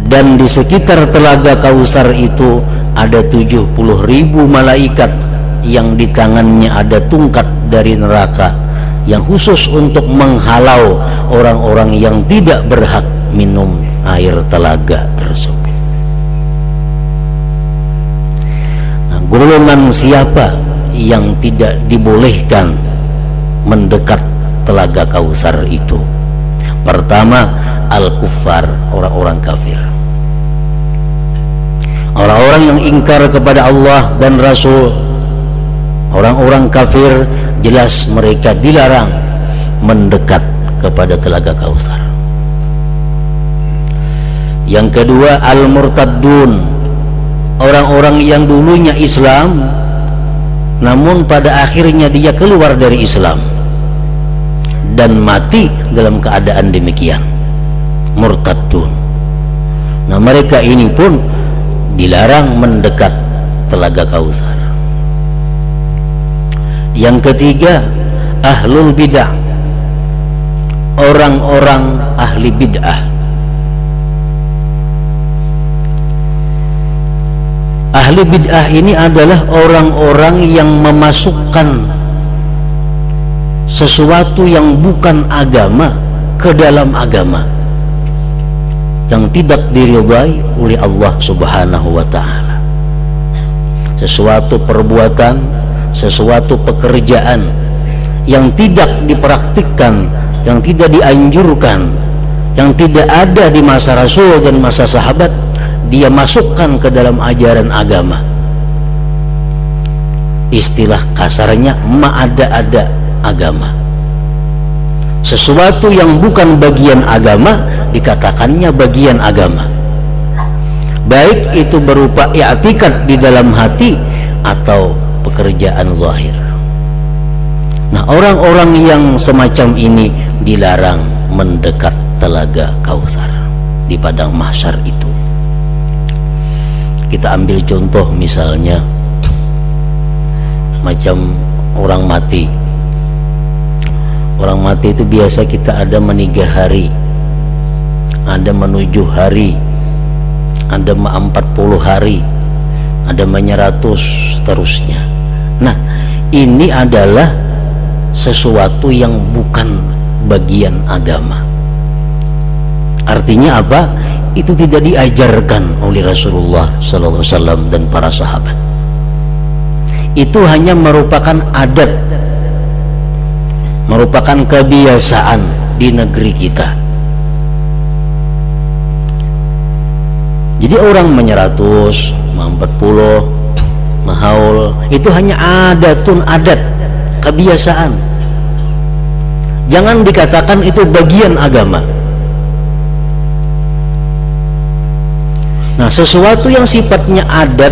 Dan di sekitar telaga Kausar itu ada 70.000 malaikat yang di tangannya ada tungkat dari neraka, yang khusus untuk menghalau orang-orang yang tidak berhak minum air telaga tersebut. Nah, golongan siapa yang tidak dibolehkan mendekat telaga Kausar itu? Pertama, al-kuffar, orang-orang kafir, orang-orang yang ingkar kepada Allah dan Rasul. Orang-orang kafir jelas mereka dilarang mendekat kepada telaga Kausar. Yang kedua, al-murtaddun, orang-orang yang dulunya Islam namun pada akhirnya dia keluar dari Islam dan mati dalam keadaan demikian, murtaddun. Nah, mereka ini pun dilarang mendekat telaga Kausar. Yang ketiga, ahlul bid'ah, orang-orang ahli bid'ah. Ahli bid'ah ini adalah orang-orang yang memasukkan sesuatu yang bukan agama ke dalam agama, yang tidak diridhai oleh Allah Subhanahu wa ta'ala. Sesuatu perbuatan, sesuatu pekerjaan yang tidak dipraktikkan, yang tidak dianjurkan, yang tidak ada di masa Rasul dan masa sahabat, dia masukkan ke dalam ajaran agama. Istilah kasarnya ma'ada-ada agama. Sesuatu yang bukan bagian agama dikatakannya bagian agama, baik itu berupa i'tikad di dalam hati atau pekerjaan zahir. Nah, orang-orang yang semacam ini dilarang mendekat telaga Kausar di padang mahsyar itu. Kita ambil contoh misalnya macam orang mati. Orang mati itu biasa kita ada meniga hari, ada menuju hari, ada 40 hari, ada 100 seterusnya. Nah, ini adalah sesuatu yang bukan bagian agama. Artinya apa? Itu tidak diajarkan oleh Rasulullah SAW dan para sahabat. Itu hanya merupakan adat, merupakan kebiasaan di negeri kita. Jadi orang 100, 40, mahaul, itu hanya adat, kebiasaan. Jangan dikatakan itu bagian agama. Nah, sesuatu yang sifatnya adat,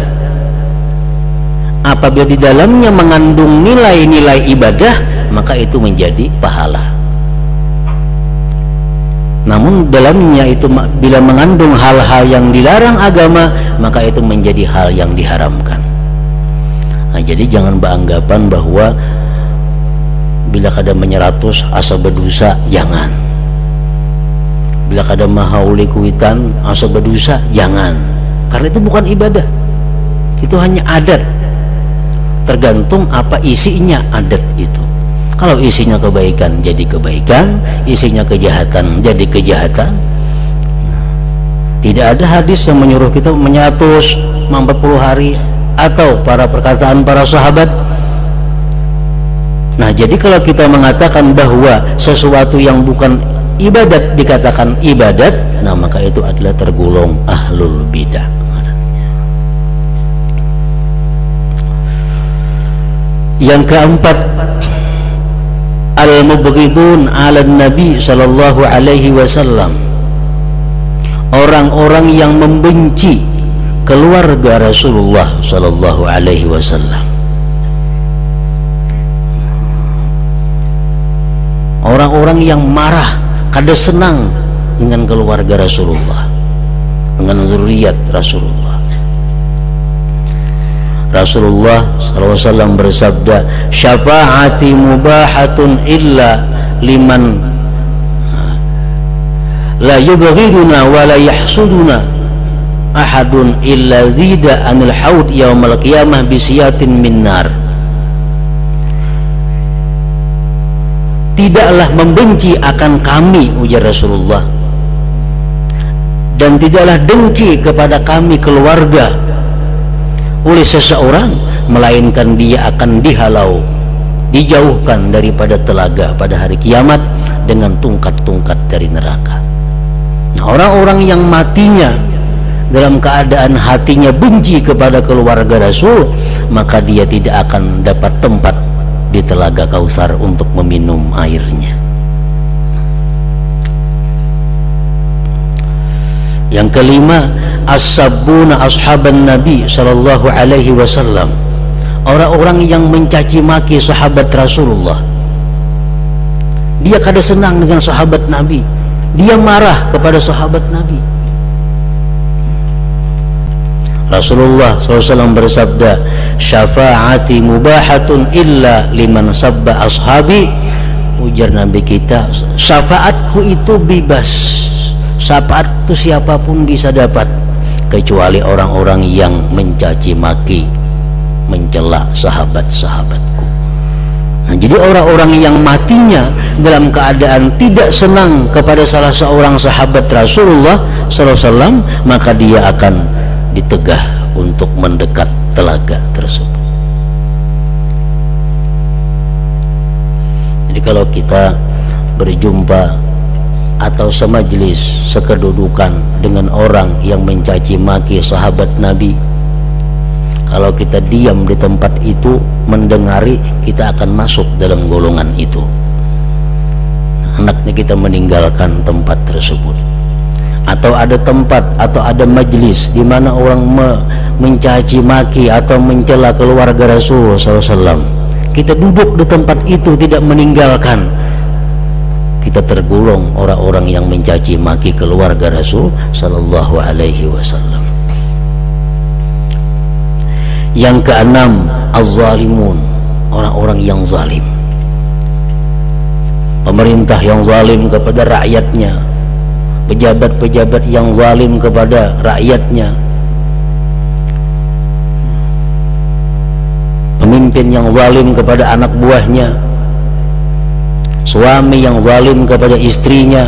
apabila di dalamnya mengandung nilai-nilai ibadah, maka itu menjadi pahala. Namun dalamnya itu bila mengandung hal-hal yang dilarang agama, maka itu menjadi hal yang diharamkan. Nah, jadi jangan beranggapan bahwa bila kada 100 asa berdosa, jangan. Bila kada mahauli kuitan asa berdosa, jangan. Karena itu bukan ibadah. Itu hanya adat. Tergantung apa isinya adat itu. Kalau isinya kebaikan jadi kebaikan, isinya kejahatan jadi kejahatan. Tidak ada hadis yang menyuruh kita 140 hari atau para perkataan para sahabat. Nah, jadi kalau kita mengatakan bahwa sesuatu yang bukan ibadat dikatakan ibadat, nah maka itu adalah tergolong ahlul bidah. Yang keempat, al-mubghidun 'ala Nabi sallallahu alaihi wasallam, orang-orang yang membenci keluarga Rasulullah sallallahu alaihi wasallam. Orang-orang yang marah, kada senang dengan keluarga Rasulullah, dengan zuriat Rasulullah. Rasulullah SAW bersabda, syafaati mubahatun illa liman la yubghiduna wa la yahsuduna ahadun illa zida anil haud yaumal qiyamah bisiyatin min nar. Tidaklah membenci akan kami, ujar Rasulullah, dan tidaklah dengki kepada kami keluarga oleh seseorang, melainkan dia akan dihalau, dijauhkan daripada telaga pada hari kiamat dengan tungkat-tungkat dari neraka. Nah, orang-orang yang matinya dalam keadaan hatinya benci kepada keluarga Rasul, maka dia tidak akan dapat tempat di telaga Kausar untuk meminum airnya. Yang kelima, as-sabbuna ashaban Nabi sallallahu alaihi wasallam, orang-orang yang mencaci maki sahabat Rasulullah. Dia kada senang dengan sahabat Nabi, dia marah kepada sahabat Nabi. Rasulullah SAW bersabda, syafaati mubahatun illa liman sabba ashabi. Ujar Nabi kita, syafaatku itu bebas, syafaatku siapapun bisa dapat, kecuali orang-orang yang mencaci maki, mencela sahabat-sahabatku. Nah, jadi orang-orang yang matinya dalam keadaan tidak senang kepada salah seorang sahabat Rasulullah SAW, maka dia akan ditegah untuk mendekat telaga tersebut. Jadi kalau kita berjumpa atau semajlis, sekedudukan dengan orang yang mencaci maki sahabat Nabi, kalau kita diam di tempat itu mendengari, kita akan masuk dalam golongan itu. Hendaknya kita meninggalkan tempat tersebut. Atau ada tempat atau ada majlis di mana orang mencaci maki atau mencela keluarga Rasul SAW, kita duduk di tempat itu tidak meninggalkan, kita tergolong orang-orang yang mencaci maki keluarga Rasul Sallallahu Alaihi Wasallam. Yang keenam, az-zalimun, orang-orang yang zalim, pemerintah yang zalim kepada rakyatnya, pejabat-pejabat yang zalim kepada rakyatnya, pemimpin yang zalim kepada anak buahnya, suami yang zalim kepada istrinya,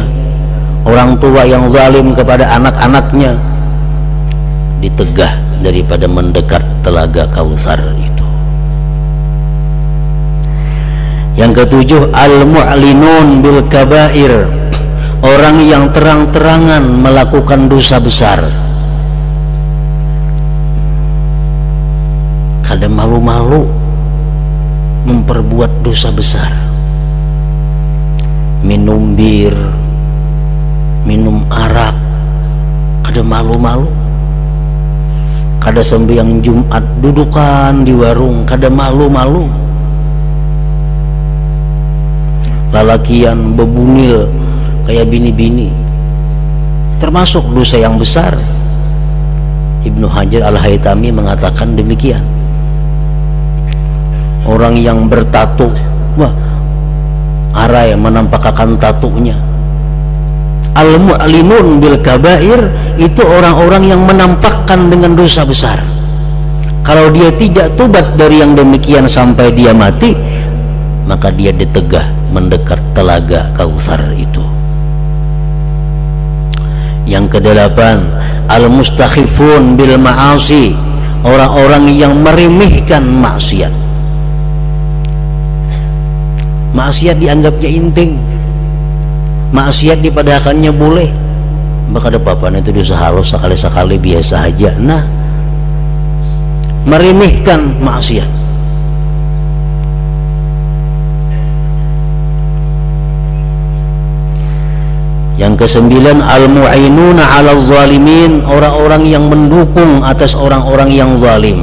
orang tua yang zalim kepada anak-anaknya, ditegah daripada mendekat telaga Kausar itu. Yang ketujuh, al-mu'linun bil kabair, orang yang terang-terangan melakukan dosa besar, kadang malu-malu memperbuat dosa besar, minum bir, minum arak, kadang malu-malu, kadang sembahyang Jumat dudukan di warung, kadang malu-malu, lalakian bebunil kayak bini-bini, termasuk dosa yang besar. Ibnu Hajar Al-Haytami mengatakan demikian. Orang yang bertato, wah, arai menampakkan tatunya. Al-mu'linun bil kabair, itu orang-orang yang menampakkan dengan dosa besar. Kalau dia tidak tobat dari yang demikian sampai dia mati, maka dia ditegah mendekat telaga Kausar itu. Yang kedelapan, al-mustakhifun bil ma'asi, orang-orang yang meremehkan maksiat. Maksiat dianggapnya inting, maksiat dipadakannya boleh, maka ada papan itu dosa halus, sekali-sekali biasa aja. Nah, meremehkan maksiat. Yang kesembilan, al-mu'inuna 'alal zalimin, orang-orang yang mendukung atas orang-orang yang zalim.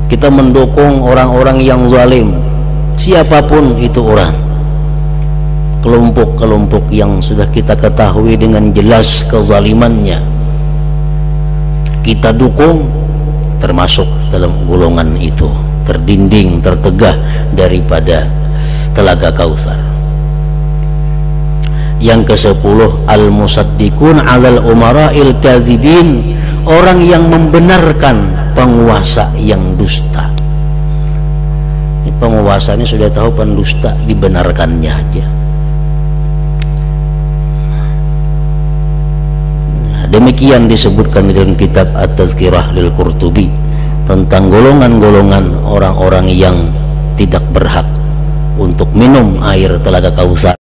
Kita mendukung orang-orang yang zalim, siapapun itu orang, kelompok-kelompok yang sudah kita ketahui dengan jelas kezalimannya, kita dukung, termasuk dalam golongan itu, terdinding, tertegah daripada telaga Kausar. Yang ke-10, al-musaddiqun 'alal umara'il kadzibin, orang yang membenarkan penguasa yang dusta. Ini penguasa ini sudah tahu pendusta, dibenarkannya aja. Demikian disebutkan dalam kitab At-Tazkirah lil Qurtubi tentang golongan-golongan orang-orang yang tidak berhak untuk minum air telaga Kausar.